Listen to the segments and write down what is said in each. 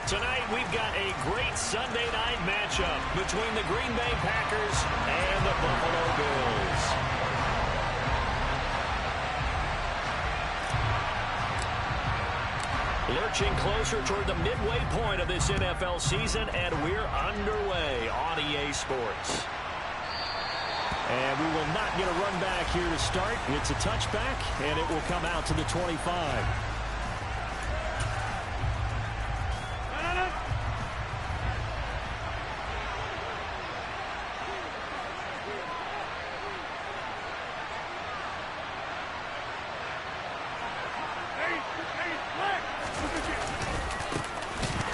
Tonight, we've got a great Sunday night matchup between the Green Bay Packers and the Buffalo Bills. Lurching closer toward the midway point of this NFL season, and we're underway on EA Sports. And we will not get a run back here to start. It's a touchback, and it will come out to the 25.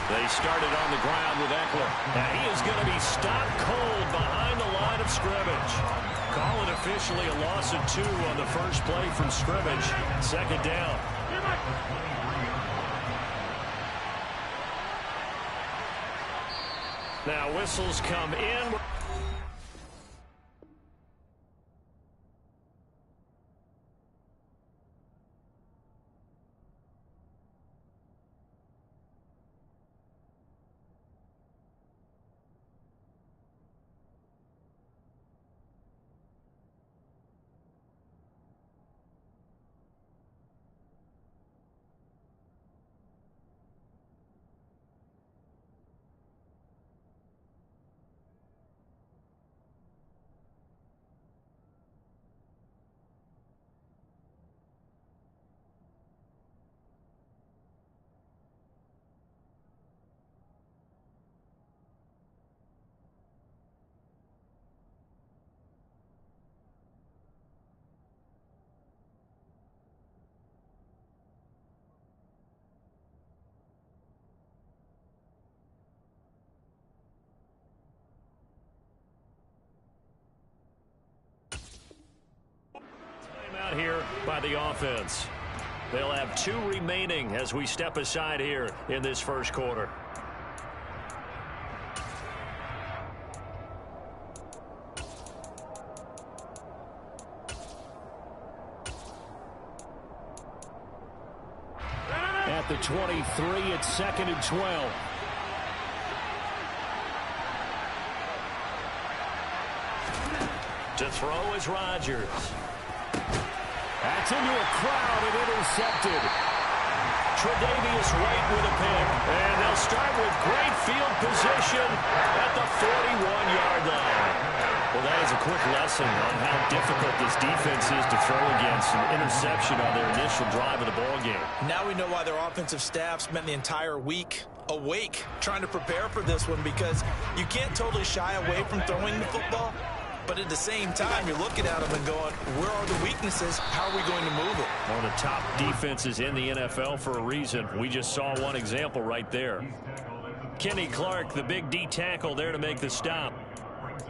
They started on the ground with Eckler. And he is going to be stopped cold behind the line of scrimmage. Call it officially a loss of 2 on the first play from scrimmage. Second down. Now whistles come in. Out here by the offense. They'll have 2 remaining as we step aside here in this first quarter. At the 23, it's 2nd and 12. To throw is Rodgers. That's into a crowd and intercepted. Tre'Davious White with a pick. And they'll start with great field position at the 41-yard line. Well, that is a quick lesson on how difficult this defense is to throw against. An interception on their initial drive of the ballgame. Now we know why their offensive staff spent the entire week awake trying to prepare for this one, because you can't totally shy away from throwing the football. But at the same time, you're looking at them and going, where are the weaknesses? How are we going to move it? One of the top defenses in the NFL for a reason. We just saw one example right there. Kenny Clark, the big D tackle there to make the stop.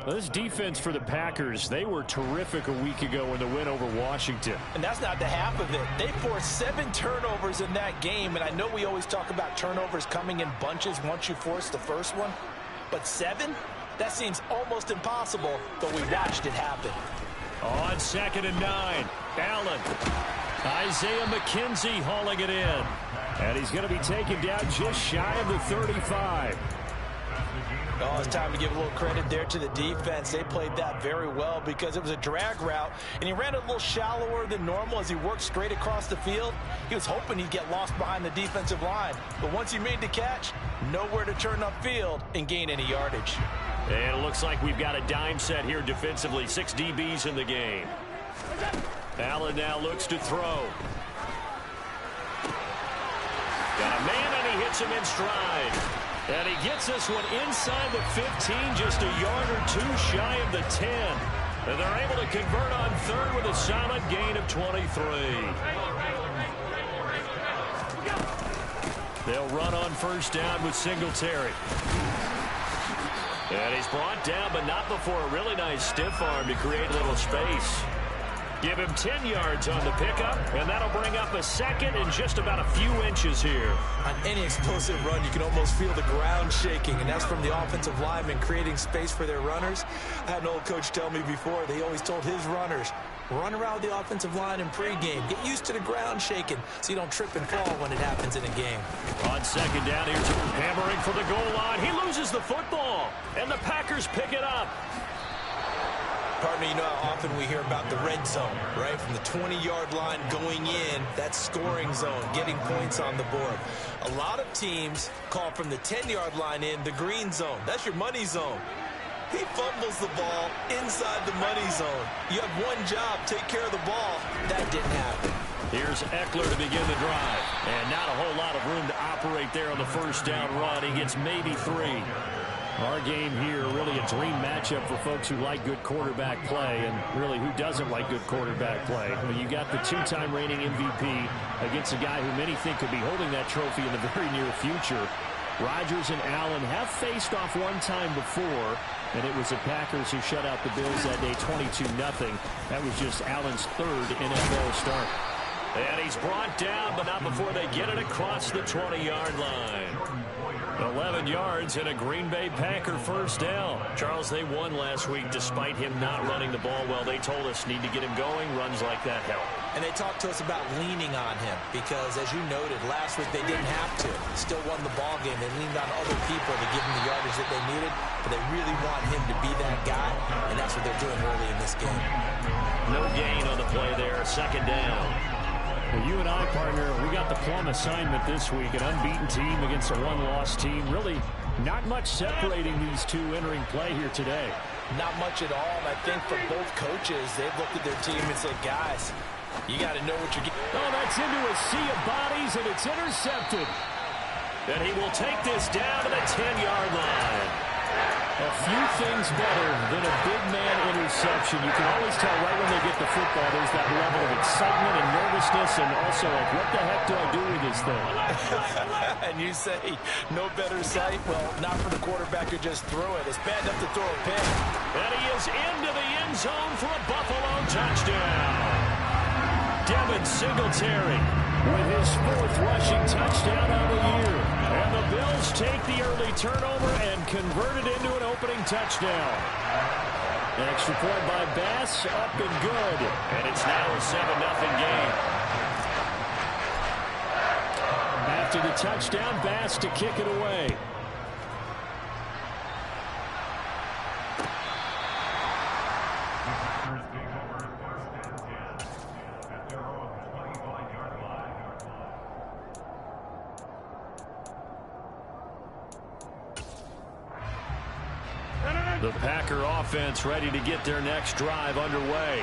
Well, this defense for the Packers, they were terrific a week ago in the win over Washington. And that's not the half of it. They forced 7 turnovers in that game. And I know we always talk about turnovers coming in bunches once you force the first one. But 7? That seems almost impossible, but we watched it happen. On 2nd and 9, Allen. Isaiah McKenzie hauling it in. And he's going to be taken down just shy of the 35. Oh, it's time to give a little credit there to the defense. They played that very well because it was a drag route, and he ran a little shallower than normal as he worked straight across the field. He was hoping he'd get lost behind the defensive line, but once he made the catch, nowhere to turn upfield and gain any yardage. And it looks like we've got a dime set here defensively. 6 DBs in the game. Allen now looks to throw. Got a man, and he hits him in stride. And he gets this one inside the 15, just a yard or 2 shy of the 10. And they're able to convert on 3rd with a solid gain of 23. They'll run on 1st down with Singletary. And he's brought down, but not before a really nice stiff arm to create a little space. Give him 10 yards on the pickup, and that'll bring up a 2nd and just about a few inches here. On any explosive run, you can almost feel the ground shaking, and that's from the offensive linemen creating space for their runners. I had an old coach tell me before, they always told his runners, Run around the offensive line in pregame. Get used to the ground shaking so you don't trip and fall when it happens in a game. On second down, here's hammering for the goal line. He loses the football, and the Packers pick it up. Partner, you know how often we hear about the red zone, right? From the 20-yard line going in, that's scoring zone, getting points on the board. A lot of teams call from the 10-yard line in the green zone. That's your money zone. He fumbles the ball inside the money zone. You have one job, take care of the ball. That didn't happen. Here's Eckler to begin the drive. And not a whole lot of room to operate there on the first down run. He gets maybe 3. Our game here, really a dream matchup for folks who like good quarterback play, and really who doesn't like good quarterback play. Well, you got the 2-time reigning MVP against a guy who many think could be holding that trophy in the very near future. Rodgers and Allen have faced off one time before, and it was the Packers who shut out the Bills that day 22-0. That was just Allen's 3rd NFL start. And he's brought down, but not before they get it across the 20-yard line. 11 yards and a Green Bay Packer first down. Charles, they won last week despite him not running the ball well. They told us need to get him going. Runs like that help. And they talked to us about leaning on him because, as you noted, last week they didn't have to. Still won the ball game. They leaned on other people to give them the yardage that they needed, but they really want him to be that guy, and that's what they're doing early in this game. No gain on the play there. Second down. Well, you and I, partner, we got the plum assignment this week. An unbeaten team against a one-loss team. Really not much separating these two entering play here today. Not much at all, and I think for both coaches, they've looked at their team and said, guys, you got to know what you're getting. Oh, that's into a sea of bodies, and it's intercepted. And he will take this down to the 10-yard line. A few things better than a big man interception. You can always tell right when they get the football, there's that level of excitement and nervousness, and also like, what the heck do I do with this thing? And you say, no better sight? Well, not for the quarterback who just threw it. It's bad enough to throw a pick. And he is into the end zone for a Buffalo touchdown. Devin Singletary with his 4th rushing touchdown of the year. And the Bills take the early turnover and convert it into an opening touchdown. An extra point by Bass, up and good. And it's now a 7-0 game. After the touchdown, Bass to kick it away. The Packer offense ready to get their next drive underway.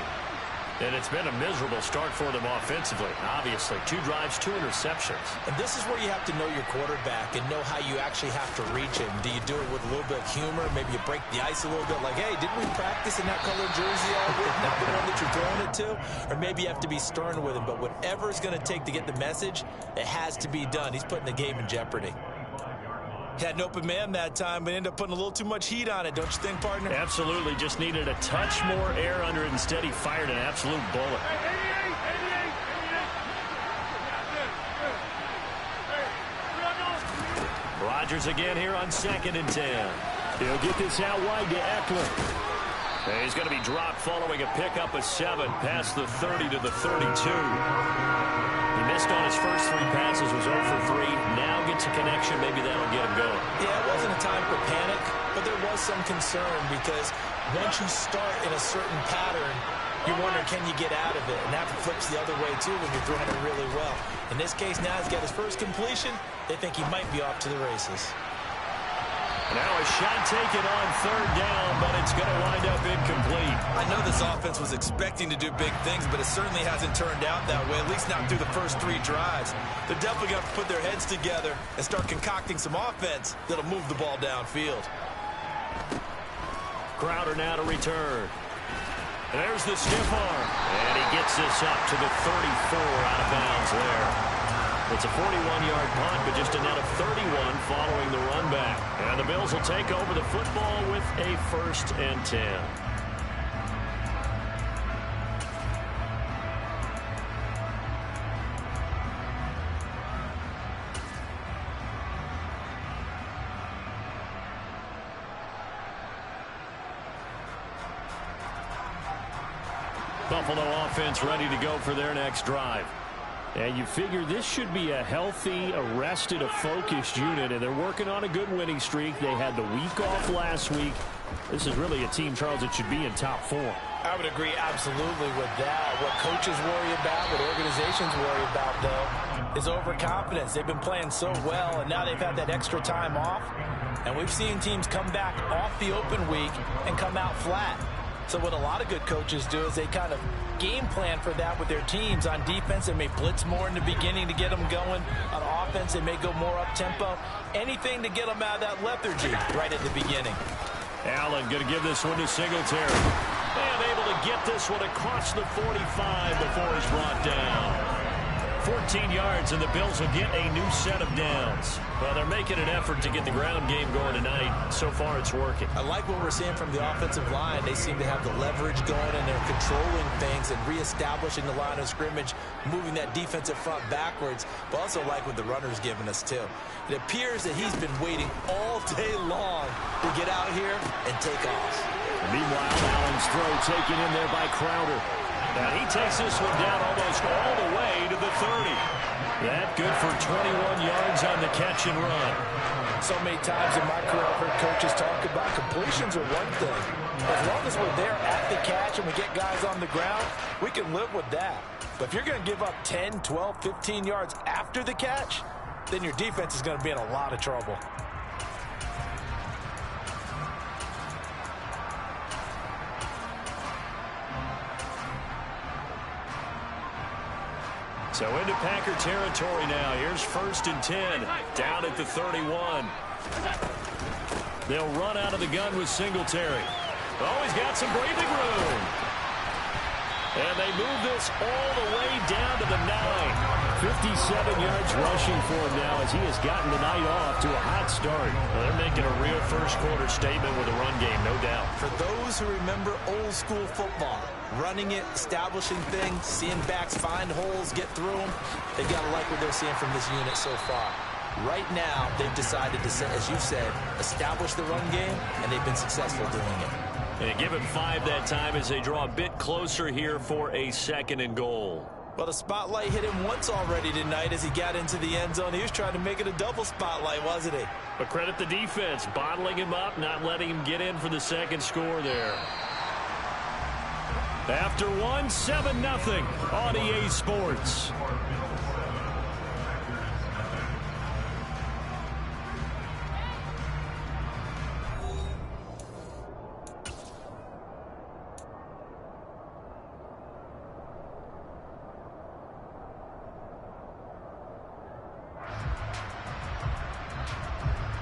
And it's been a miserable start for them offensively. Obviously, 2 drives, 2 interceptions. And this is where you have to know your quarterback and know how you actually have to reach him. Do you do it with a little bit of humor? Maybe you break the ice a little bit like, hey, didn't we practice in that colored jersey all week? Not the one that you're throwing it to? Or maybe you have to be stern with him. But whatever it's going to take to get the message, it has to be done. He's putting the game in jeopardy. Had an open man that time, but ended up putting a little too much heat on it, don't you think, partner? Absolutely. Just needed a touch more air under it. Instead, he fired an absolute bullet. Rodgers again here on 2nd and 10. He'll get this out wide to Eckler. And he's going to be dropped following a pickup of 7 past the 30 to the 32. He missed on his first 3 passes, was 0 for 3. Now gets a connection. Maybe that'll get him going. Yeah, it wasn't a time for panic, but there was some concern because once you start in a certain pattern, you're wondering, can you get out of it? And that flips the other way, too, when you're throwing it really well. In this case, now he's got his first completion. They think he might be off to the races. Now a shot taken on 3rd down, but it's going to wind up incomplete. I know this offense was expecting to do big things, but it certainly hasn't turned out that way, at least not through the first 3 drives. They're definitely going to put their heads together and start concocting some offense that'll move the ball downfield. Crowder now to return. There's the stiff arm, and he gets this up to the 34 out of bounds there. It's a 41-yard punt, but just a net of 31 following the run back. And the Bills will take over the football with a 1st and 10. Buffalo offense ready to go for their next drive. And you figure this should be a healthy, a focused unit, and they're working on a good winning streak. They had the week off last week. This is really a team, Charles, that should be in top 4. I would agree absolutely with that. What coaches worry about, what organizations worry about, though, is overconfidence. They've been playing so well, and now they've had that extra time off. And we've seen teams come back off the open week and come out flat. So what a lot of good coaches do is they kind of game plan for that with their teams. On defense, they may blitz more in the beginning to get them going. On offense, they may go more up-tempo. Anything to get them out of that lethargy right at the beginning. Allen going to give this one to Singletary. And able to get this one across the 45 before he's brought down. 14 yards, and the Bills will get a new set of downs. Well, they're making an effort to get the ground game going tonight. So far, it's working. I like what we're seeing from the offensive line. They seem to have the leverage going, and they're controlling things and reestablishing the line of scrimmage, moving that defensive front backwards. But also like what the runner's giving us, too. It appears that he's been waiting all day long to get out here and take off. Meanwhile, Allen's throw taken in there by Crowder. And he takes this one down almost all the way to the 30. That good for 21 yards on the catch and run. So many times in my career I've heard coaches talk about completions are one thing. As long as we're there at the catch and we get guys on the ground, we can live with that. But if you're going to give up 10, 12, 15 yards after the catch, then your defense is going to be in a lot of trouble. So into Packer territory now. Here's 1st and 10. Down at the 31. They'll run out of the gun with Singletary. Oh, he's got some breathing room. And they move this all the way down to the 9. 57 yards rushing for him now as he has gotten the night off to a hot start. Well, they're making a real first-quarter statement with a run game, no doubt. For those who remember old-school football, running it, establishing things, seeing backs find holes, get through them, they've got to like what they're seeing from this unit so far. Right now, they've decided to, as you said, establish the run game, and they've been successful doing it. And give him 5 that time as they draw a bit closer here for a 2nd and goal. Well, the spotlight hit him once already tonight as he got into the end zone. He was trying to make it a double spotlight, wasn't he? But credit the defense, bottling him up, not letting him get in for the 2nd score there. After 1, 7-0 on EA Sports.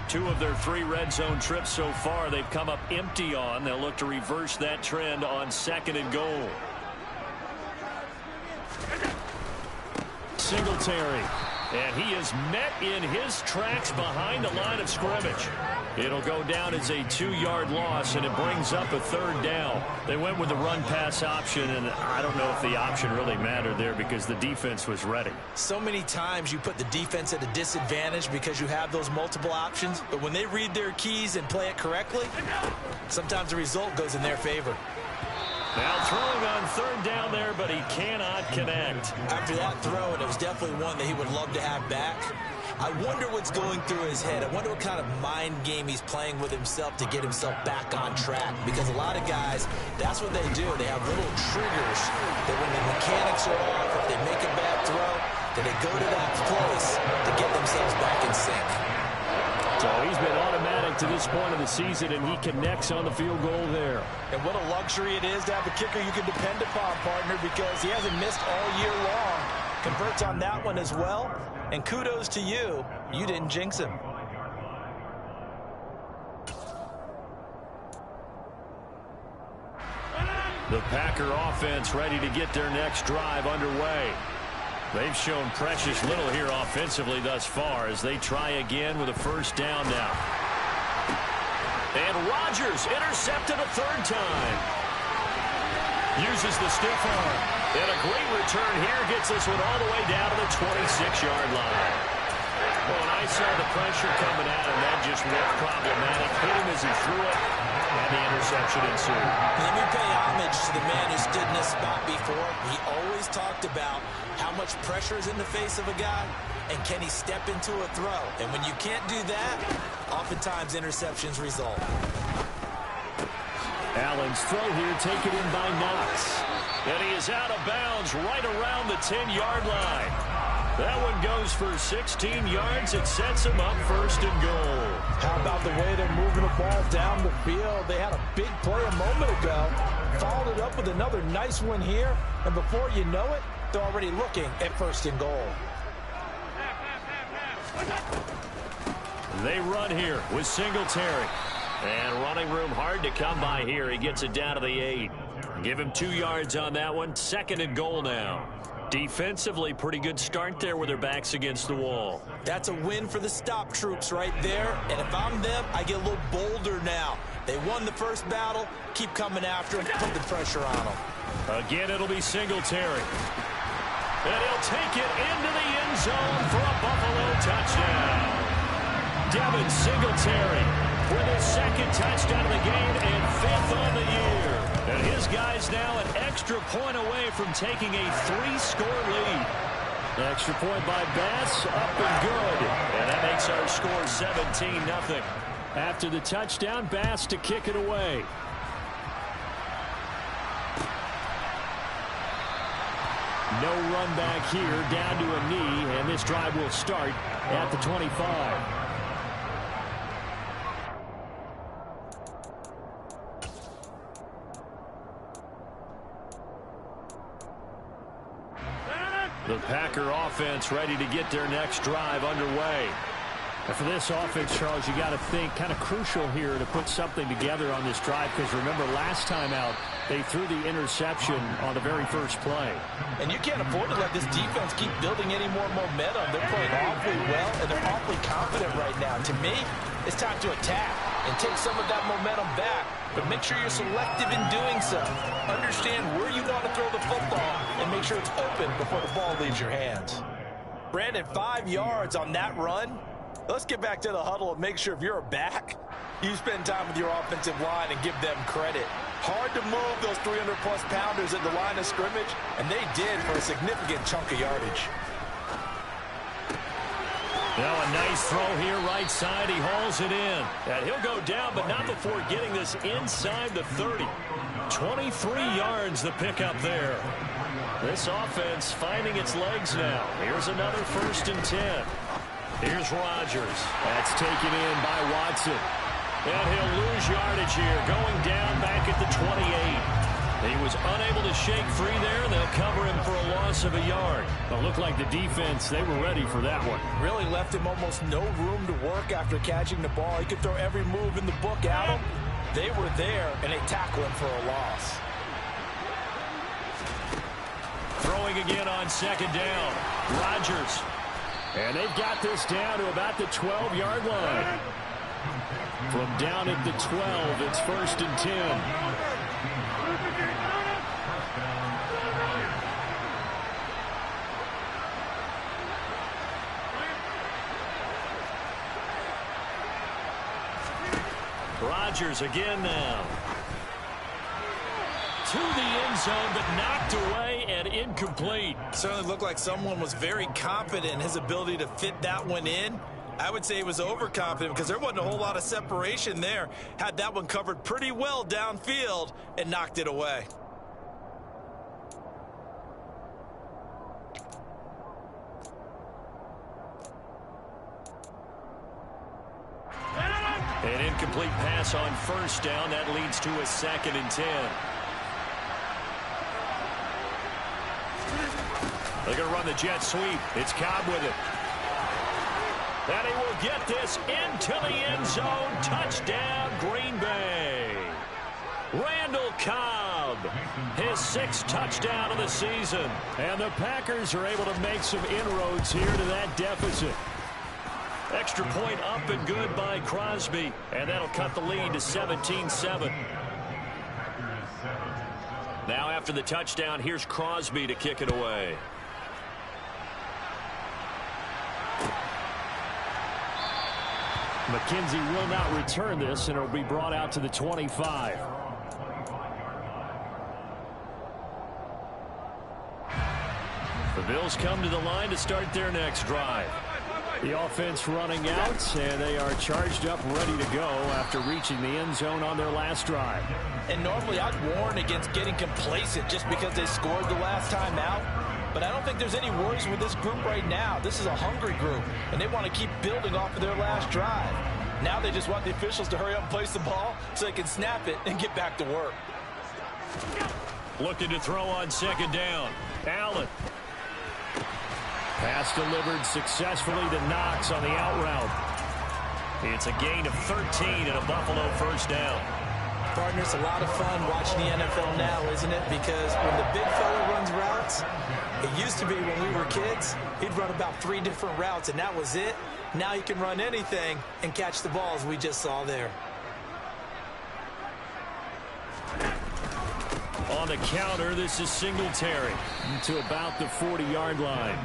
Two of their 3 red zone trips so far, they've come up empty on. They'll look to reverse that trend on 2nd and goal. Singletary. And he is met in his tracks behind the line of scrimmage. It'll go down as a 2-yard loss, and it brings up a 3rd down. They went with the run-pass option, and I don't know if the option really mattered there because the defense was ready. So many times you put the defense at a disadvantage because you have those multiple options, but when they read their keys and play it correctly, sometimes the result goes in their favor. Now throwing on 3rd down there, but he cannot connect. After that throw, and it was definitely one that he would love to have back, I wonder what's going through his head. I wonder what kind of mind game he's playing with himself to get himself back on track. Because a lot of guys, that's what they do. They have little triggers that when the mechanics are off, if they make a bad throw, then they go to that place to get themselves back in sync. So he's been automatic to this point of the season, and he connects on the field goal there. And what a luxury it is to have a kicker you can depend upon, partner, because he hasn't missed all year long. Converts on that one as well. And kudos to you. You didn't jinx him. The Packer offense ready to get their next drive underway. They've shown precious little here offensively thus far as they try again with a 1st down now. And Rodgers intercepted a 3rd time. Uses the stiff arm. And a great return here gets this one all the way down to the 26-yard line. Well, and I saw the pressure coming at him. That just looked problematic. Hit him as he threw it, and the interception ensued. Let me pay homage to the man who stood in this spot before. He always talked about how much pressure is in the face of a guy, and can he step into a throw. And when you can't do that, oftentimes interceptions result. Allen's throw here taken in by Knox. And he is out of bounds right around the 10-yard line. That one goes for 16 yards. It sets him up first and goal. How about the way they're moving the ball down the field? They had a big play a moment ago. Followed it up with another nice one here. And before you know it, they're already looking at first and goal. They run here with Singletary. And running room hard to come by here. He gets it down to the 8. Give him 2 yards on that one. Second and goal now. Defensively, pretty good start there with their backs against the wall. That's a win for the stop troops right there. And if I'm them, I get a little bolder now. They won the first battle. Keep coming after them. Put the pressure on them. Again, it'll be Singletary. And he'll take it into the end zone for a Buffalo touchdown. Devin Singletary with his second touchdown of the game and 5th on the year. And his guy's now an extra point away from taking a 3-score lead. Extra point by Bass, up and good. And that makes our score 17-0. After the touchdown, Bass to kick it away. No run back here, down to a knee, and this drive will start at the 25. The Packer offense ready to get their next drive underway. And for this offense, Charles, you got to think kind of crucial here to put something together on this drive, because remember last time out they threw the interception on the very first play. And you can't afford to let this defense keep building any more momentum. They're playing awfully well, and they're awfully confident right now. To me, it's time to attack and take some of that momentum back. But make sure you're selective in doing so. Understand where you want to throw the football and make sure it's open before the ball leaves your hands. Brandon, 5 yards on that run. Let's get back to the huddle and make sure if you're a back, you spend time with your offensive line and give them credit. Hard to move those 300-plus pounders at the line of scrimmage, and they did for a significant chunk of yardage. Now a nice throw here right side. He hauls it in. And he'll go down, but not before getting this inside the 30. 23 yards the pickup there. This offense finding its legs now. Here's another 1st and 10. Here's Rodgers. That's taken in by Watson. And he'll lose yardage here, going down back at the 28. He was unable to shake free there. They'll cover him for a loss of a yard. It looked like the defense, they were ready for that one. Really left him almost no room to work after catching the ball. He could throw every move in the book at him. They were there, and they tackle him for a loss. Throwing again on 2nd down. Rodgers. And they've got this down to about the 12-yard line. From down at the 12, it's 1st and 10. Rodgers again now. To the end zone, but knocked away and incomplete. Certainly looked like someone was very confident in his ability to fit that one in. I would say he was overconfident because there wasn't a whole lot of separation there. Had that one covered pretty well downfield and knocked it away. An incomplete pass on 1st down. That leads to a 2nd and 10. They're going to run the jet sweep. It's Cobb with it. And he will get this into the end zone. Touchdown, Green Bay. Randall Cobb, his 6th touchdown of the season. And the Packers are able to make some inroads here to that deficit. Extra point up and good by Crosby. And that'll cut the lead to 17-7. Now after the touchdown, here's Crosby to kick it away. McKenzie will not return this, and it will be brought out to the 25. The Bills come to the line to start their next drive. The offense running out, and they are charged up, ready to go after reaching the end zone on their last drive. And normally I'd warn against getting complacent just because they scored the last time out. But I don't think there's any worries with this group right now. This is a hungry group, and they want to keep building off of their last drive. Now they just want the officials to hurry up and place the ball so they can snap it and get back to work. Looking to throw on second down. Allen. Pass delivered successfully to Knox on the out route. It's a gain of 13 and a Buffalo first down. Partner, it's a lot of fun watching the NFL now, isn't it? Because when the big fella runs routes, it used to be when we were kids, he'd run about 3 different routes, and that was it. Now he can run anything and catch the balls we just saw there. On the counter, this is Singletary to about the 40-yard line.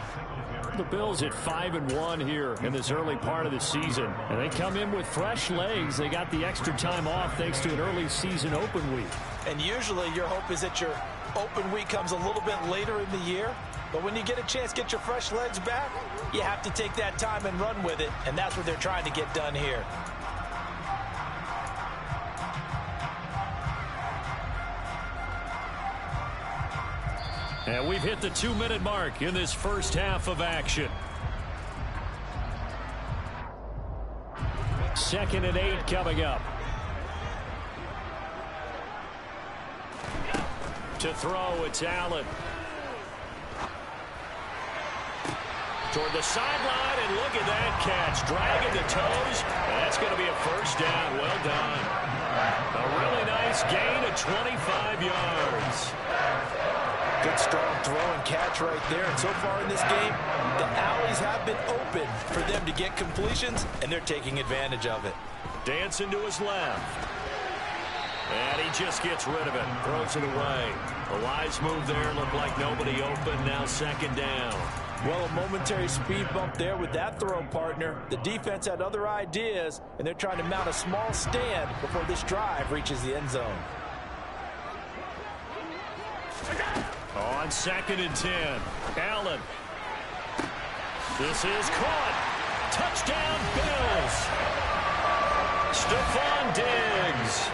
The Bills at 5-1 here in this early part of the season, and they come in with fresh legs. They got the extra time off thanks to an early season open week. And usually your hope is that your open week comes a little bit later in the year, but when you get a chance to get your fresh legs back, you have to take that time and run with it, and that's what they're trying to get done here. And we've hit the 2-minute mark in this first half of action. 2nd and 8 coming up. To throw, it's Allen. Toward the sideline, and look at that catch. Dragging the toes, and that's going to be a first down. Well done. A really nice gain of 25 yards. Good strong throw and catch right there. And so far in this game, the alleys have been open for them to get completions, and they're taking advantage of it. Dancing to his left. And he just gets rid of it. Throws it away. The wise move there. Looked like nobody open. Now second down. Well, a momentary speed bump there with that throw, partner. The defense had other ideas, and they're trying to mount a small stand before this drive reaches the end zone. On 2nd and 10, Allen. This is caught. Touchdown, Bills. Stephon Diggs,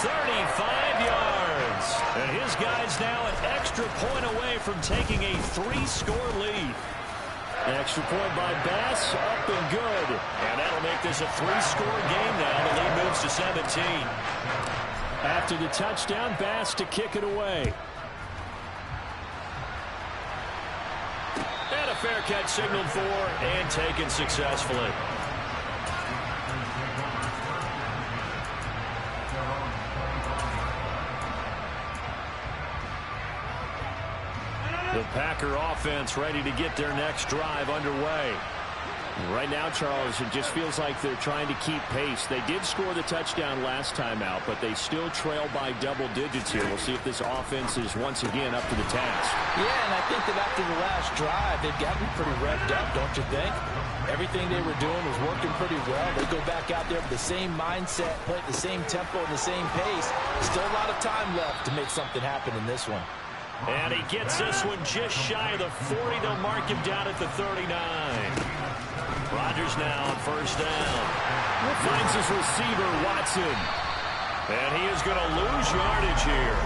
35 yards. And his guy's now an extra point away from taking a 3-score lead. Extra point by Bass, up and good. And that'll make this a 3-score game now. The lead moves to 17. After the touchdown, Bass to kick it away. And a fair catch signaled for and taken successfully. The Packer offense ready to get their next drive underway. Right now, Charles, it just feels like they're trying to keep pace. They did score the touchdown last time out, but they still trail by double digits here. We'll see if this offense is once again up to the task. Yeah, and I think that after the last drive, they've got to be pretty revved up, don't you think? Everything they were doing was working pretty well. They go back out there with the same mindset, play at the same tempo and the same pace. Still a lot of time left to make something happen in this one. And he gets this one just shy of the 40. They'll mark him down at the 39. Rodgers now on first down. Finds his receiver, Watson. And he is going to lose yardage here.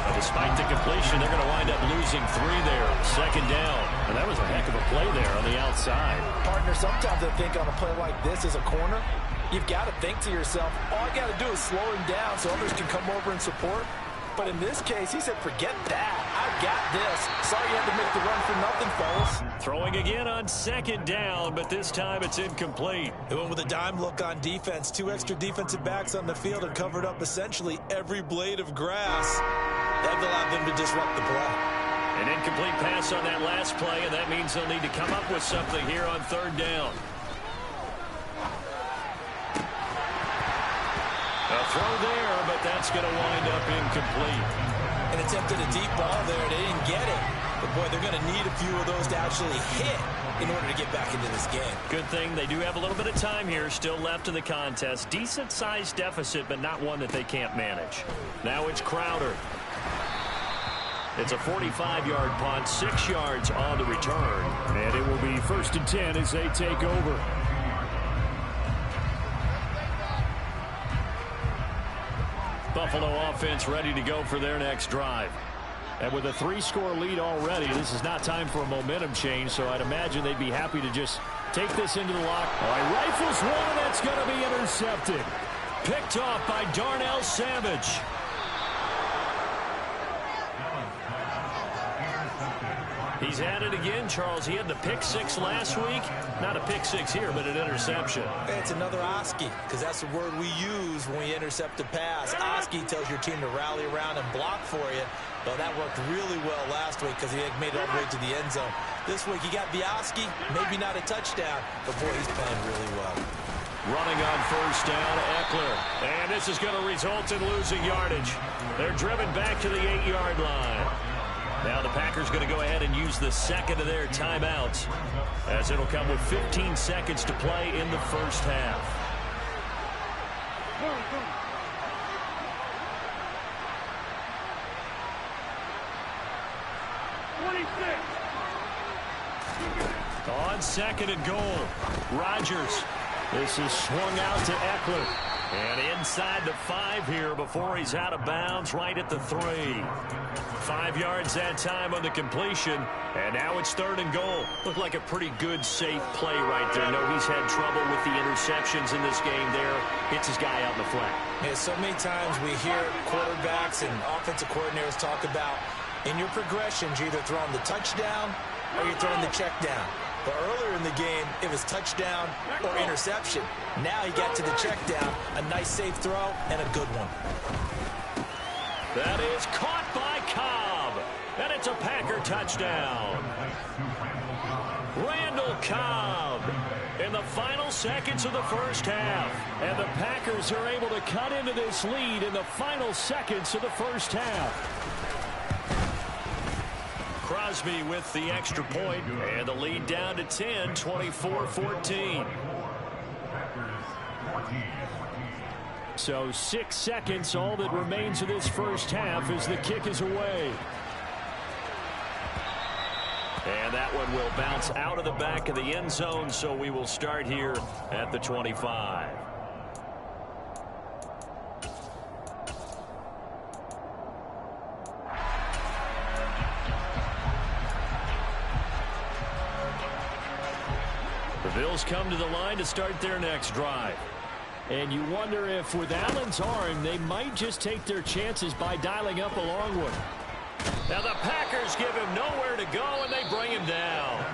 But despite the completion, they're going to wind up losing 3 there. Second down. And that was a heck of a play there on the outside. Partner, sometimes I think on a play like this as a corner, you've got to think to yourself, all I got to do is slow him down so others can come over and support. But in this case, he said, forget that. I've got this. Sorry you had to make the run for nothing, fellas. Throwing again on second down, but this time it's incomplete. They went with a dime look on defense. 2 extra defensive backs on the field and covered up essentially every blade of grass. That allowed them to disrupt the play. An incomplete pass on that last play, and that means they'll need to come up with something here on third down. A throw there, but that's going to wind up incomplete. And attempted a deep ball there. They didn't get it. But, boy, they're going to need a few of those to actually hit in order to get back into this game. Good thing they do have a little bit of time here still left in the contest. Decent-sized deficit, but not one that they can't manage. Now it's Crowder. It's a 45-yard punt, 6 yards on the return. And it will be 1st and 10 as they take over. Buffalo offense ready to go for their next drive. And with a 3-score lead already, this is not time for a momentum change, so I'd imagine they'd be happy to just take this into the lock. All right, rifles one, that's going to be intercepted. Picked off by Darnell Savage. He's had it again, Charles. He had the pick 6 last week. Not a pick 6 here, but an interception. It's another Oski, because that's the word we use when we intercept a pass. Oski tells your team to rally around and block for you. Well, that worked really well last week because he had made it all the way to the end zone. This week he got the Oski, maybe not a touchdown, but boy, he's playing really well. Running on 1st down, Eckler. And this is going to result in losing yardage. They're driven back to the 8-yard line. Now the Packers going to go ahead and use the second of their timeouts, as it'll come with 15 seconds to play in the first half. On 2nd and goal, Rodgers. This is swung out to Eckler. And inside the 5 here before he's out of bounds, right at the 3. 5 yards that time on the completion. And now it's 3rd and goal. Looked like a pretty good, safe play right there. No, he's had trouble with the interceptions in this game there. Hits his guy out in the flat. Yeah, so many times we hear quarterbacks and offensive coordinators talk about in your progressions, you're either throwing the touchdown or you're throwing the check down. But earlier in the game, it was touchdown or interception. Now he got to the check down, a nice safe throw, and a good one. That is caught by Cobb. And it's a Packer touchdown. Randall Cobb in the final seconds of the first half. And the Packers are able to cut into this lead in the final seconds of the first half. Crosby with the extra point, and the lead down to 10, 24-14. So 6 seconds, all that remains of this first half as the kick is away. And that one will bounce out of the back of the end zone, so we will start here at the 25. The Bills come to the line to start their next drive. And you wonder if with Allen's arm, they might just take their chances by dialing up a long one. Now the Packers give him nowhere to go, and they bring him down.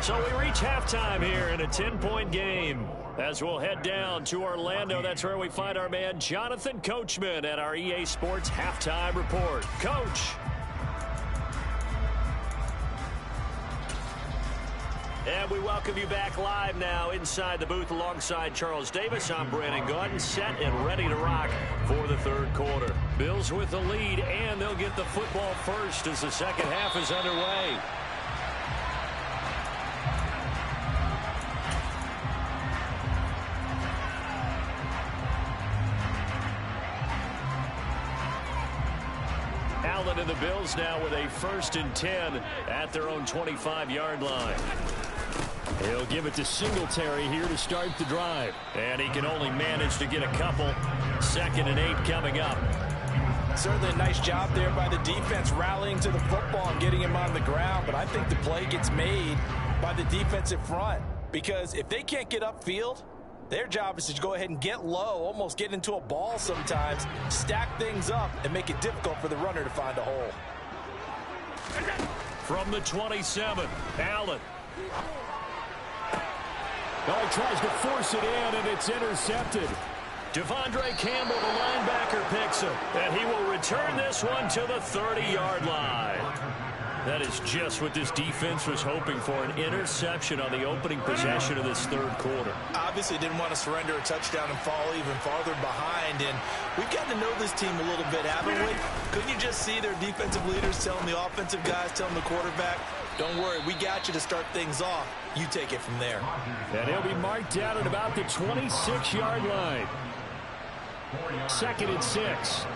So we reach halftime here in a 10-point game. As we'll head down to Orlando, that's where we find our man Jonathan Coachman at our EA Sports Halftime Report. Coach. And we welcome you back live now inside the booth alongside Charles Davis. I'm Brandon Gaudin, set and ready to rock for the 3rd quarter. Bills with the lead, and they'll get the football first as the second half is underway. Allen and the Bills now with a 1st and 10 at their own 25-yard line. He'll give it to Singletary here to start the drive. And he can only manage to get a couple. 2nd and 8 coming up. Certainly a nice job there by the defense rallying to the football and getting him on the ground. But I think the play gets made by the defensive front. Because if they can't get upfield, their job is to go ahead and get low, almost get into a ball sometimes, stack things up, and make it difficult for the runner to find a hole. From the 27, Allen. Oh, tries to force it in, and it's intercepted. Devondre Campbell, the linebacker, picks him. And he will return this one to the 30-yard line. That is just what this defense was hoping for, an interception on the opening possession of this third quarter. Obviously didn't want to surrender a touchdown and fall even farther behind, and we've gotten to know this team a little bit, haven't we? Couldn't you just see their defensive leaders telling the offensive guys, telling the quarterback, don't worry, we got you to start things off. You take it from there. And he'll be marked down at about the 26-yard line. 2nd and 6.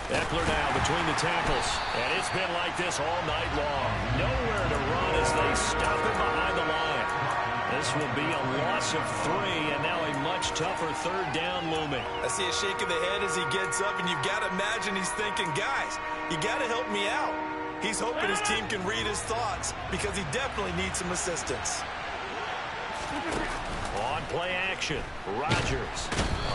Eckler now between the tackles. And it's been like this all night long. Nowhere to run as they stop him behind the line. This will be a loss of 3, and now a much tougher third down looming. I see a shake of the head as he gets up, and you've got to imagine he's thinking, guys, you got to help me out. He's hoping his team can read his thoughts because he definitely needs some assistance. On play action, Rodgers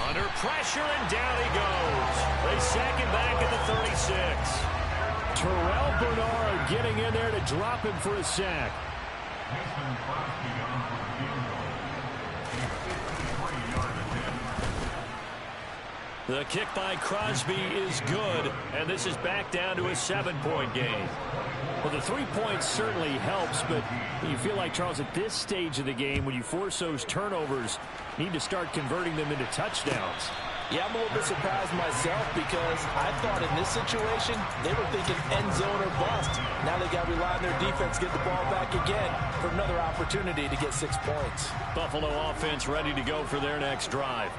under pressure, and down he goes. They sack him back at the 36. Terrell Bernard getting in there to drop him for a sack. The kick by Crosby is good, and this is back down to a 7-point game. Well, the 3 points certainly helps, but you feel like, Charles, at this stage of the game, when you force those turnovers, you need to start converting them into touchdowns. Yeah, I'm a little bit surprised myself because I thought in this situation, they were thinking end zone or bust. Now they got to rely on their defense, get the ball back again for another opportunity to get 6 points. Buffalo offense ready to go for their next drive.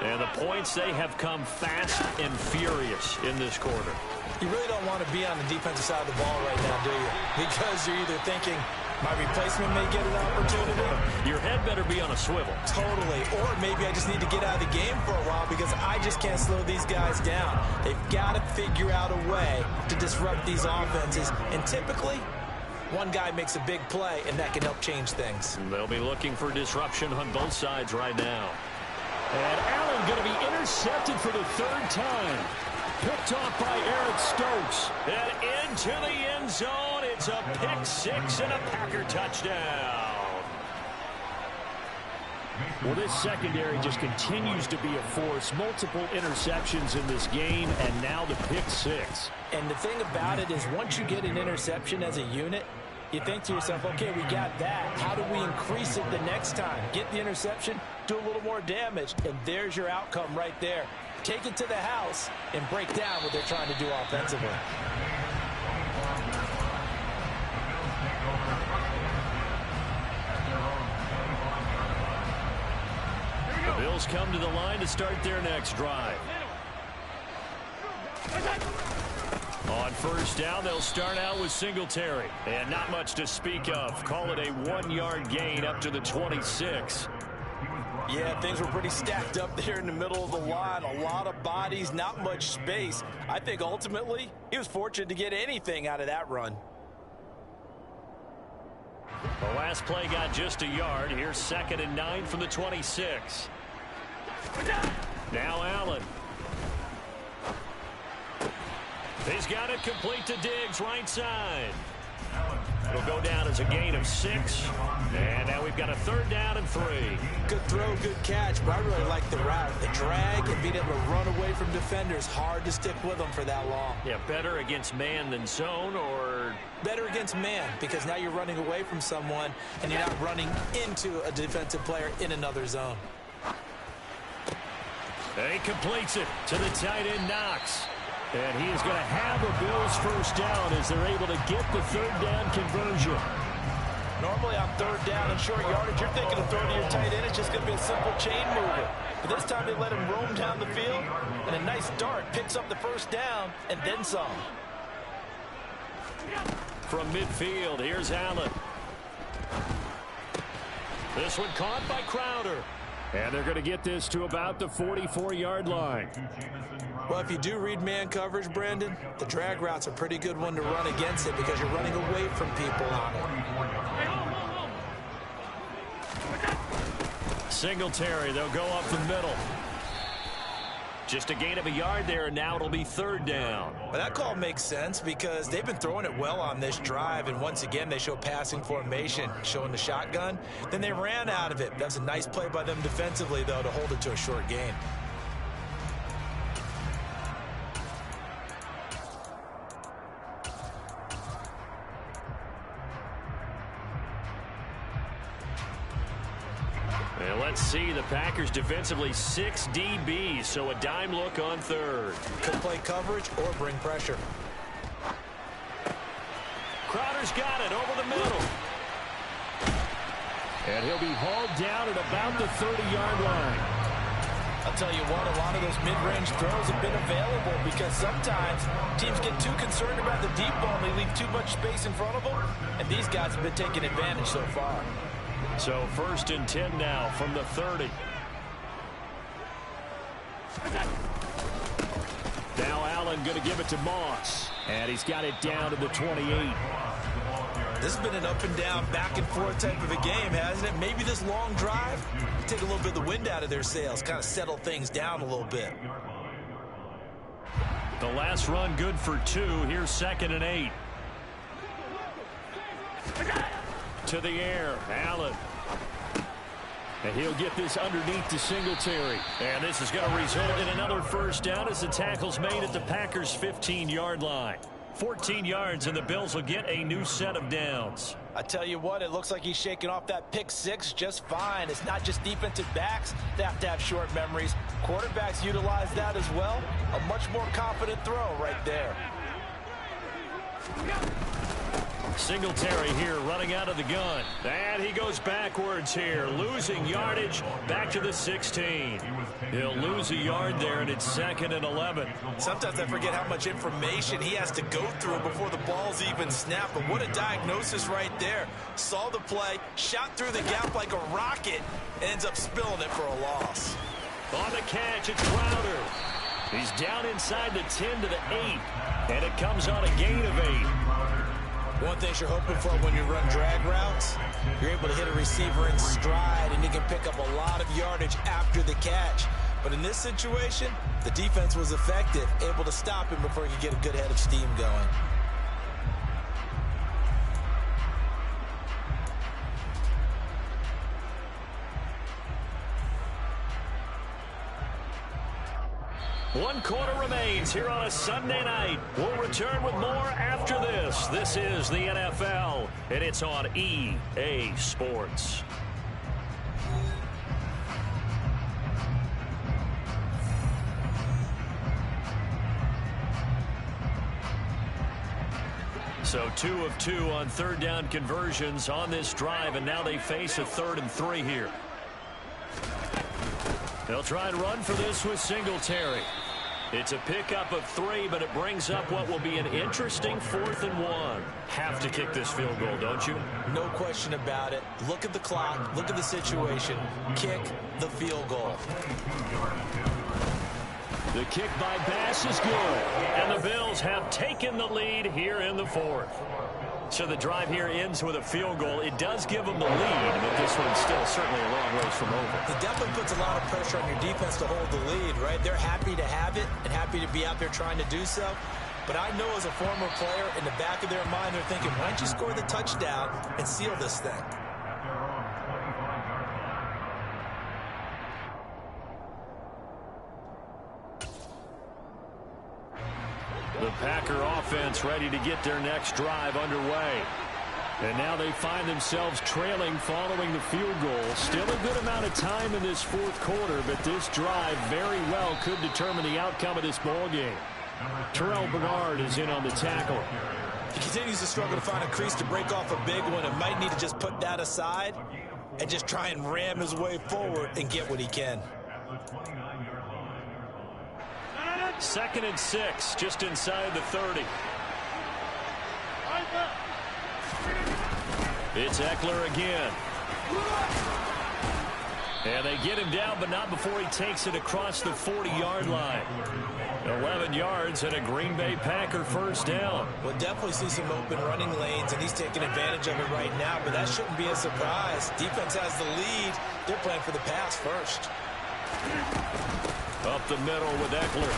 And the points, they have come fast and furious in this quarter. You really don't want to be on the defensive side of the ball right now, do you? Because you're either thinking, my replacement may get an opportunity. Your head better be on a swivel. Totally. Or maybe I just need to get out of the game for a while because I just can't slow these guys down. They've got to figure out a way to disrupt these offenses. And typically, one guy makes a big play, and that can help change things. They'll be looking for disruption on both sides right now. And Allen going to be intercepted for the 3rd time. Picked off by Eric Stokes. And into the end zone. It's a pick-6 and a Packer touchdown. Well, this secondary just continues to be a force. Multiple interceptions in this game, and now the pick-6. And the thing about it is once you get an interception as a unit, you think to yourself, okay, we got that. How do we increase it the next time? Get the interception, do a little more damage, and there's your outcome right there. Take it to the house and break down what they're trying to do offensively. The Bills come to the line to start their next drive. On 1st down, they'll start out with Singletary. And not much to speak of. Call it a 1-yard gain up to the 26. Yeah, things were pretty stacked up there in the middle of the line. A lot of bodies, not much space. I think ultimately he was fortunate to get anything out of that run. The last play got just a yard. Here's 2nd and 9 from the 26. Now Allen. He's got it complete to Diggs, right side. It'll go down as a gain of 6. And now we've got a 3rd down and 3. Good throw, good catch, but I really like the route. The drag and being able to run away from defenders, hard to stick with them for that long. Yeah, better against man than zone, or? Better against man, because now you're running away from someone and you're not running into a defensive player in another zone. And he completes it to the tight end, Knox. And he is going to have a Bills 1st down as they're able to get the 3rd down conversion. Normally on 3rd down and short yardage, you're thinking of throwing to your tight end. It's just going to be a simple chain mover. But this time they let him roam down the field, and a nice dart picks up the 1st down and then some. From midfield, here's Allen. This one caught by Crowder. And they're going to get this to about the 44-yard line. Well, if you do read man coverage, Brandon, the drag route's a pretty good one to run against it because you're running away from people on it. Singletary, they'll go up the middle. Just a gain of a yard there, and now it'll be 3rd down. Well, that call makes sense because they've been throwing it well on this drive, and once again, they show passing formation, showing the shotgun. Then they ran out of it. That's a nice play by them defensively, though, to hold it to a short gain. And let's see, the Packers defensively 6 DBs, so a dime look on third. Could play coverage or bring pressure. Crowder's got it over the middle. And he'll be hauled down at about the 30-yard line. I'll tell you what, a lot of those mid-range throws have been available because sometimes teams get too concerned about the deep ball and they leave too much space in front of them, and these guys have been taking advantage so far. So 1st and 10 now from the 30. Now Allen going to give it to Moss, and he's got it down to the 28. This has been an up-and-down, back-and-forth type of a game, hasn't it? Maybe this long drive, take a little bit of the wind out of their sails, kind of settle things down a little bit. The last run good for 2. Here's 2nd and 8. To the air, Allen. And he'll get this underneath to Singletary. And this is going to result in another first down as the tackle's made at the Packers' 15-yard line. 14 yards, and the Bills will get a new set of downs. I tell you what, it looks like he's shaking off that pick 6 just fine. It's not just defensive backs that have to have short memories. Quarterbacks utilize that as well. A much more confident throw right there. Singletary here running out of the gun. And he goes backwards here, losing yardage back to the 16. He'll lose a yard there, and it's 2nd and 11. Sometimes I forget how much information he has to go through before the ball's even snapped. But what a diagnosis right there. Saw the play, shot through the gap like a rocket, and ends up spilling it for a loss. On the catch, it's Crowder. He's down inside the 10 to the 8, and it comes on a gain of 8. One thing you're hoping for when you run drag routes, you're able to hit a receiver in stride, and you can pick up a lot of yardage after the catch. But in this situation, the defense was effective, able to stop him before he could get a good head of steam going. One quarter remains here on a Sunday night. We'll return with more after this. This is the NFL, and it's on EA Sports. So 2 of 2 on third down conversions on this drive, and now they face a 3rd and 3 here. They'll try and run for this with Singletary. It's a pickup of 3, but it brings up what will be an interesting 4th and 1. Have to kick this field goal, don't you? No question about it. Look at the clock. Look at the situation. Kick the field goal. The kick by Bass is good, and the Bills have taken the lead here in the 4th. So the drive here ends with a field goal. It does give them the lead, but this one's still certainly a long ways from over. It definitely puts a lot of pressure on your defense to hold the lead, right? They're happy to have it and happy to be out there trying to do so. But I know as a former player, in the back of their mind, they're thinking, why don't you score the touchdown and seal this thing? The Packer offense ready to get their next drive underway. And now they find themselves trailing following the field goal. Still a good amount of time in this 4th quarter, but this drive very well could determine the outcome of this ball game. Terrell Bernard is in on the tackle. He continues to struggle to find a crease to break off a big one and might need to just put that aside and just try and ram his way forward and get what he can. 2nd and 6, just inside the 30. It's Eckler again. And they get him down, but not before he takes it across the 40-yard line. 11 yards and a Green Bay Packer first down. We'll definitely see some open running lanes, and he's taking advantage of it right now, but that shouldn't be a surprise. Defense has the lead. They're playing for the pass first. Up the middle with Eckler.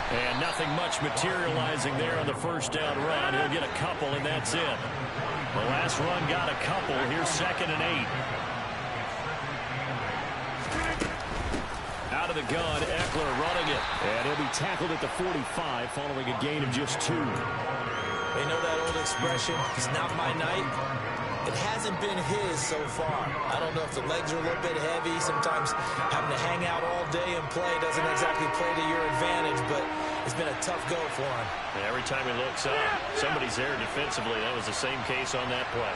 And nothing much materializing there on the first down run. He'll get a couple, and that's it. The last run got a couple. Here's 2nd and 8. Out of the gun, Eckler running it. And he'll be tackled at the 45 following a gain of just 2. They know that old expression, it's not my night. It hasn't hasn't been his so far. I don't know if the legs are a little bit heavy. Sometimes having to hang out all day and play doesn't exactly play to your advantage, but it's been a tough go for him. And every time he looks up, somebody's there defensively. That was the same case on that play.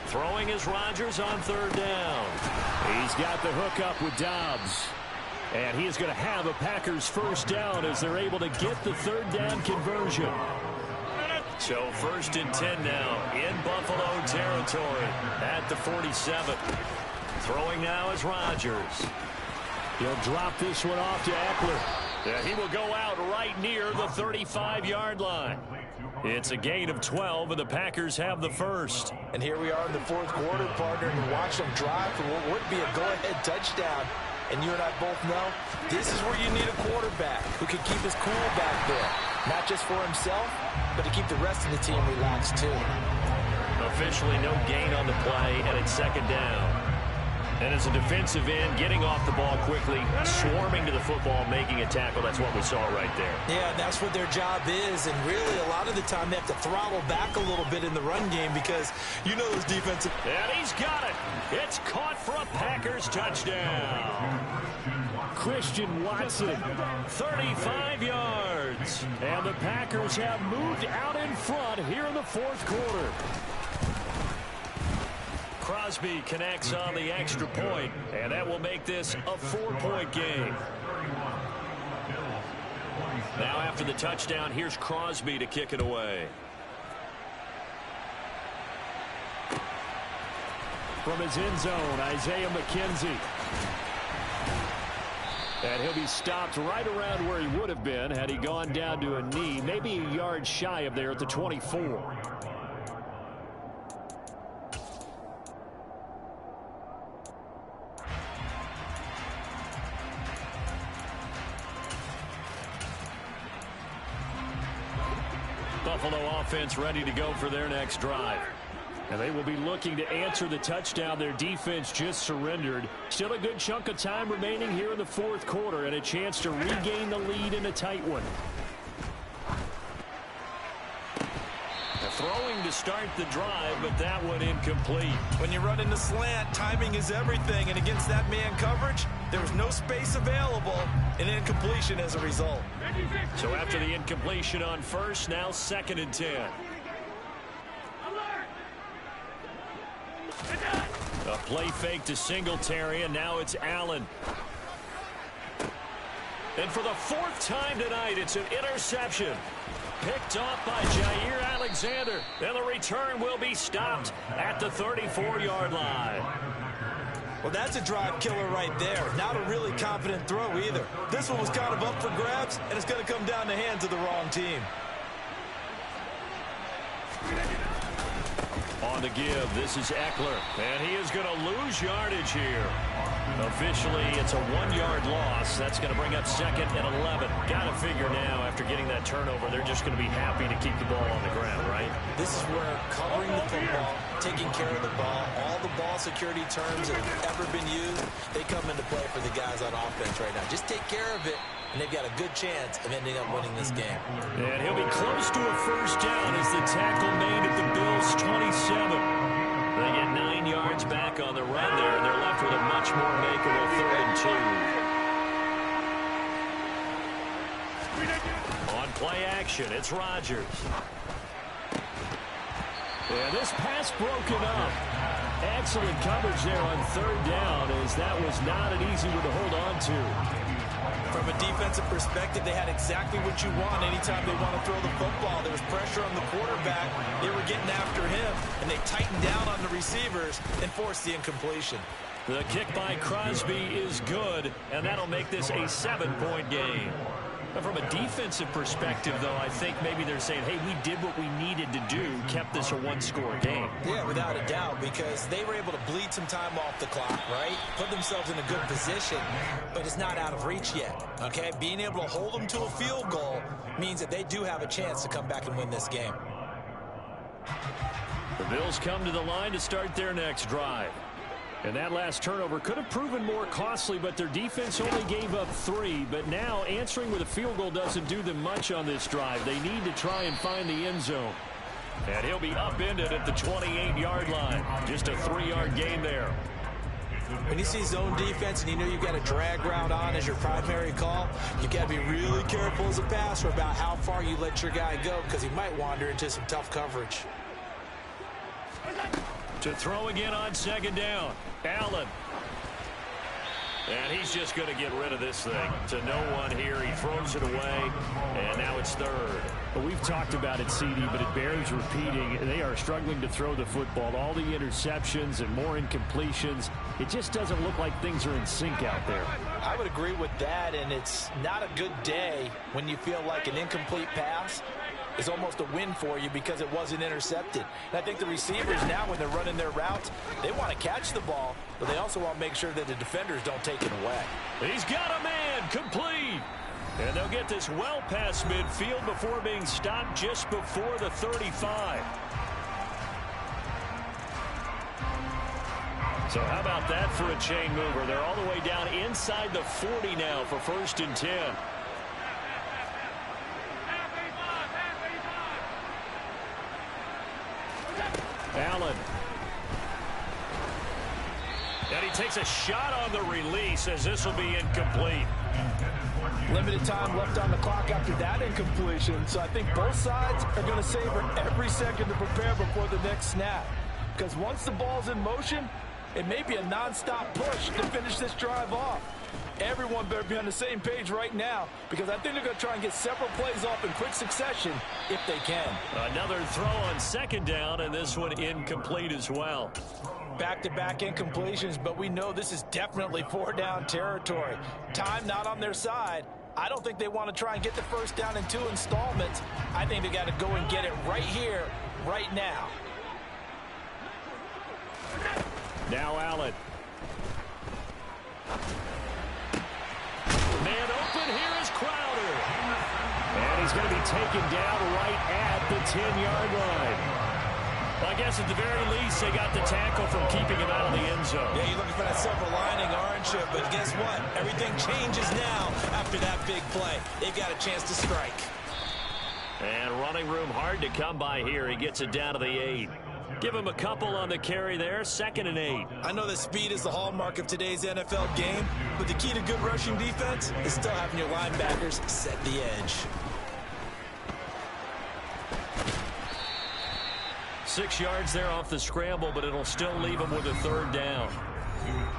Throwing is Rodgers on third down. He's got the hook up with Dobbs. And he is going to have a Packers first down as they're able to get the third down conversion. So 1st and 10 now in Buffalo territory at the 47. Throwing now is Rodgers. He'll drop this one off to Eckler. And he will go out right near the 35-yard line. It's a gain of 12, and the Packers have the first. And here we are in the fourth quarter, partner, and watch them drive for what would be a go-ahead touchdown. And you and I both know this is where you need a quarterback who can keep his cool back there. Not just for himself, but to keep the rest of the team relaxed, too. Officially no gain on the play, and it's second down. And as a defensive end, getting off the ball quickly, swarming to the football, making a tackle, that's what we saw right there. Yeah, that's what their job is, and really a lot of the time they have to throttle back a little bit in the run game because you know those defensive... And he's got it. It's caught for a Packers touchdown. Christian Watson, 35 yards. And the Packers have moved out in front here in the fourth quarter. Crosby connects on the extra point, and that will make this a 4-point game. Now after the touchdown, here's Crosby to kick it away. From his end zone, Isaiah McKenzie. And he'll be stopped right around where he would have been had he gone down to a knee, maybe a yard shy of there at the 24. Buffalo offense ready to go for their next drive. And they will be looking to answer the touchdown their defense just surrendered. Still a good chunk of time remaining here in the fourth quarter and a chance to regain the lead in a tight one. Throwing to start the drive, but that one incomplete. When you run into slant, timing is everything, and against that man coverage, there was no space available, and incompletion as a result. So after the incompletion on first, now 2nd and 10. A play fake to Singletary, and now it's Allen. And for the 4th time tonight, it's an interception. Picked off by Jair Alexander. And the return will be stopped at the 34-yard line. Well, that's a drive killer right there. Not a really confident throw either. This one was kind of up for grabs, and it's going to come down the hands of the wrong team. On the give, this is Eckler. And he is going to lose yardage here. Officially, it's a 1-yard loss. That's going to bring up 2nd and 11. Got to figure now, after getting that turnover, they're just going to be happy to keep the ball on the ground, right? This is where covering the football, taking care of the ball, all the ball security terms that have ever been used, they come into play for the guys on offense right now. Just take care of it, and they've got a good chance of ending up winning this game. And he'll be close to a first down as the tackle made at the Bills' 27. They get 9 yards back on the run there, and they're left with a much more makeable 3rd and 2. On play action, it's Rodgers. And this pass broken up. Excellent coverage there on 3rd down, as that was not an easy one to hold on to. From a defensive perspective, they had exactly what you want anytime they want to throw the football. There was pressure on the quarterback. They were getting after him, and they tightened down on the receivers and forced the incompletion. The kick by Crosby is good, and that'll make this a 7-point game. But from a defensive perspective, though, I think maybe they're saying, hey, we did what we needed to do, kept this a 1-score game. Yeah, without a doubt, because they were able to bleed some time off the clock, right? Put themselves in a good position, but it's not out of reach yet, okay? Being able to hold them to a field goal means that they do have a chance to come back and win this game. The Bills come to the line to start their next drive. And that last turnover could have proven more costly, but their defense only gave up 3. But now answering with a field goal doesn't do them much on this drive. They need to try and find the end zone. And he'll be upended at the 28-yard line. Just a 3-yard gain there. When you see zone defense and you know you've got a drag route on as your primary call, you've got to be really careful as a passer about how far you let your guy go because he might wander into some tough coverage. To throw again on second down. Allen. And he's just going to get rid of this thing. To no one here. He throws it away. And now it's third. Well, we've talked about it, CD, but it bears repeating. They are struggling to throw the football. All the interceptions and more incompletions. It just doesn't look like things are in sync out there. I would agree with that, and it's not a good day when you feel like an incomplete pass is almost a win for you because it wasn't intercepted. And I think the receivers now, when they're running their routes, they want to catch the ball, but they also want to make sure that the defenders don't take it away. He's got a man, complete. And they'll get this well past midfield before being stopped just before the 35. So how about that for a chain mover? They're all the way down inside the 40 now for 1st and 10. Allen. And he takes a shot on the release as this will be incomplete. Limited time left on the clock after that incompletion, so I think both sides are going to savor every second to prepare before the next snap. Because once the ball's in motion, it may be a non-stop push to finish this drive off. Everyone better be on the same page right now because I think they're going to try and get several plays off in quick succession if they can. Another throw on second down, and this one incomplete as well. Back-to-back incompletions, but we know this is definitely 4-down territory. Time not on their side. I don't think they want to try and get the first down in 2 installments. I think they got to go and get it right here, right now. Now Allen. Man open, here is Crowder. And he's going to be taken down right at the 10-yard line. Well, I guess at the very least, they got the tackle from keeping him out of the end zone. Yeah, you're looking for that silver lining, aren't you? But guess what? Everything changes now after that big play. They've got a chance to strike. And running room hard to come by here. He gets it down to the 8. Give him a couple on the carry there. 2nd and 8. I know that speed is the hallmark of today's NFL game, but the key to good rushing defense is still having your linebackers set the edge. 6 yards there off the scramble, but it'll still leave him with a 3rd down.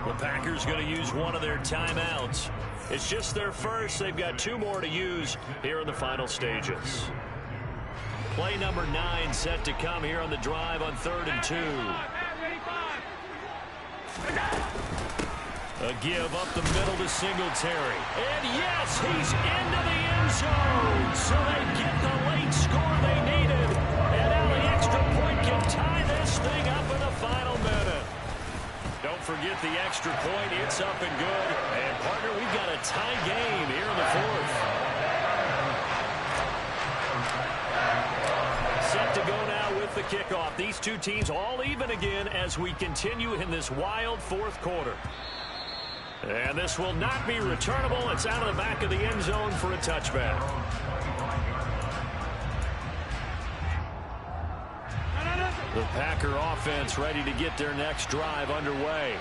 The Packers going to use one of their timeouts. It's just their first. They've got 2 more to use here in the final stages. Play number 9 set to come here on the drive on 3rd and 2. A give up the middle to Singletary. And yes, he's into the end zone. So they get the late score they needed. And now the extra point can tie this thing up in the final minute. Don't forget the extra point. It's up and good. And, partner, we've got a tie game here in the 4th. Set to go now with the kickoff. These two teams all even again as we continue in this wild 4th quarter. And this will not be returnable. It's out of the back of the end zone for a touchback. The Packer offense ready to get their next drive underway.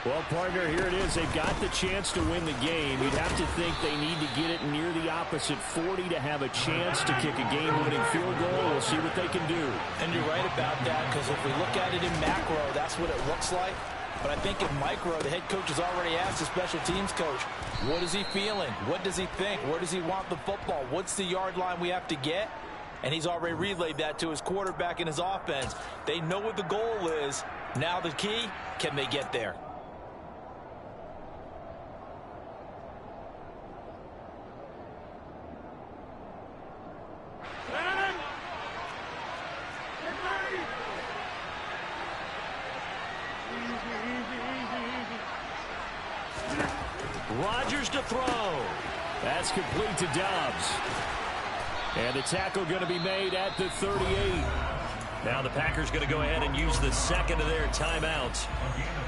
Well, partner, here it is. They've got the chance to win the game. You'd have to think they need to get it near the opposite 40 to have a chance to kick a game-winning field goal. We'll see what they can do. And you're right about that, because if we look at it in macro, that's what it looks like. But I think in micro, the head coach has already asked the special teams coach, what is he feeling? What does he think? Where does he want the football? What's the yard line we have to get? And he's already relayed that to his quarterback and his offense. They know what the goal is. Now the key, can they get there? Rodgers to throw. That's complete to Dobbs. And the tackle going to be made at the 38. Now the Packers going to go ahead and use the second of their timeouts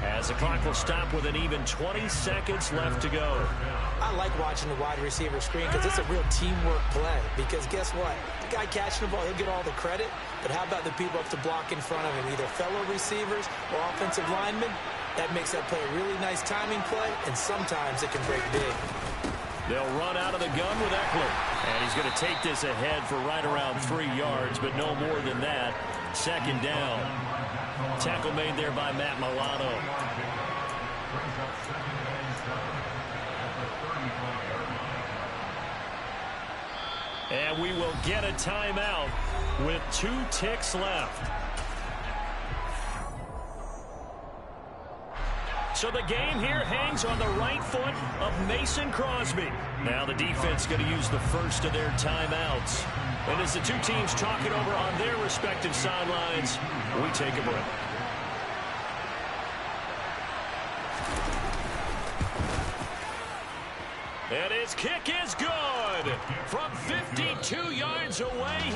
as the clock will stop with an even 20 seconds left to go. I like watching the wide receiver screen because it's a real teamwork play. Because guess what? The guy catching the ball, he'll get all the credit. But how about the people up to block in front of him, either fellow receivers or offensive linemen? That makes that play a really nice timing play, and sometimes it can break big. They'll run out of the gun with Eckler. And he's going to take this ahead for right around 3 yards, but no more than that. Second down. Tackle made there by Matt Milano. And we will get a timeout with 2 ticks left. So the game here hangs on the right foot of Mason Crosby. Now the defense going to use the first of their timeouts. And as the two teams talk it over on their respective sidelines, we take a break. And his kick is good. From 52 yards away.